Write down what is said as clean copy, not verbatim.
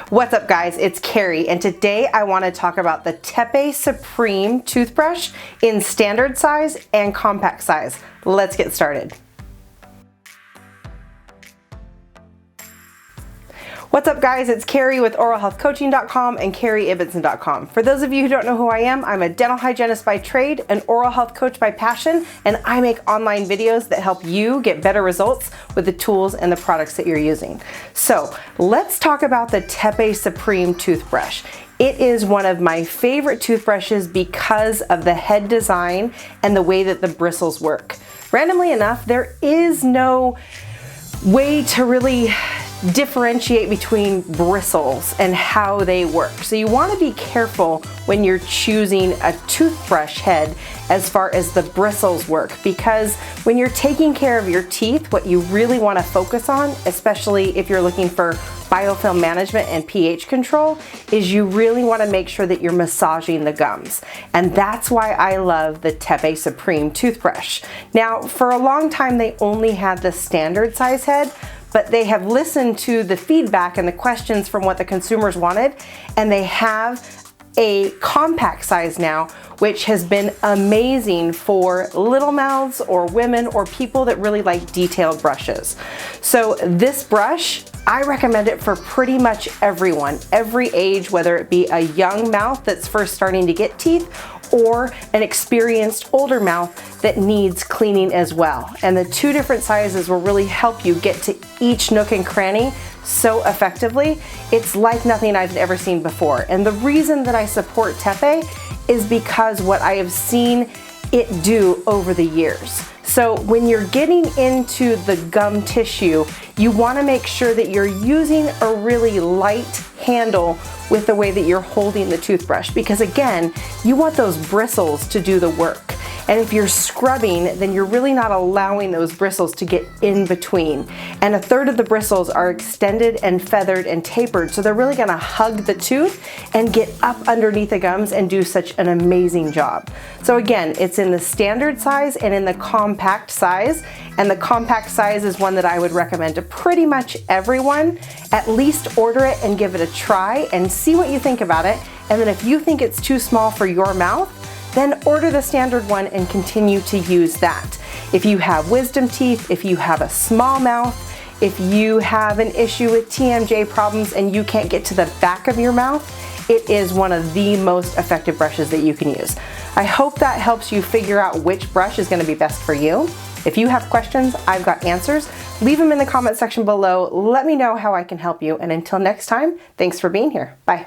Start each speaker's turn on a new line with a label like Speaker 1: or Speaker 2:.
Speaker 1: What's up guys, it's Carrie, and today I want to talk about the Tepe Supreme toothbrush in standard size and compact size. Let's get started. What's up guys, it's Carrie with oralhealthcoaching.com and carrieibbenson.com. For those of you who don't know who I am, I'm a dental hygienist by trade, an oral health coach by passion, and I make online videos that help you get better results with the tools and the products that you're using. So let's talk about the Tepe Supreme toothbrush. It is one of my favorite toothbrushes because of the head design and the way that the bristles work. Randomly enough, there is no way to really differentiate between bristles and how they work. So you want to be careful when you're choosing a toothbrush head as far as the bristles work, because when you're taking care of your teeth, what you really want to focus on, especially if you're looking for biofilm management and pH control, is you really want to make sure that you're massaging the gums. And that's why I love the Tepe Supreme toothbrush. Now, for a long time, they only had the standard size head, but they have listened to the feedback and the questions from what the consumers wanted, and they have a compact size now, which has been amazing for little mouths or women or people that really like detailed brushes. So this brush, I recommend it for pretty much everyone, every age, whether it be a young mouth that's first starting to get teeth or an experienced older mouth that needs cleaning as well. And the two different sizes will really help you get to each nook and cranny so effectively. It's like nothing I've ever seen before. And the reason that I support Tepe is because what I have seen it do over the years. So when you're getting into the gum tissue, you want to make sure that you're using a really light handle with the way that you're holding the toothbrush, because again, you want those bristles to do the work. And if you're scrubbing, then you're really not allowing those bristles to get in between. And a third of the bristles are extended and feathered and tapered, so they're really gonna hug the tooth and get up underneath the gums and do such an amazing job. So again, it's in the standard size and in the compact size. And the compact size is one that I would recommend to pretty much everyone. At least order it and give it a try and see what you think about it. And then if you think it's too small for your mouth, then order the standard one and continue to use that. If you have wisdom teeth, if you have a small mouth, if you have an issue with TMJ problems and you can't get to the back of your mouth, it is one of the most effective brushes that you can use. I hope that helps you figure out which brush is going to be best for you. If you have questions, I've got answers. Leave them in the comment section below. Let me know how I can help you. And until next time, thanks for being here. Bye.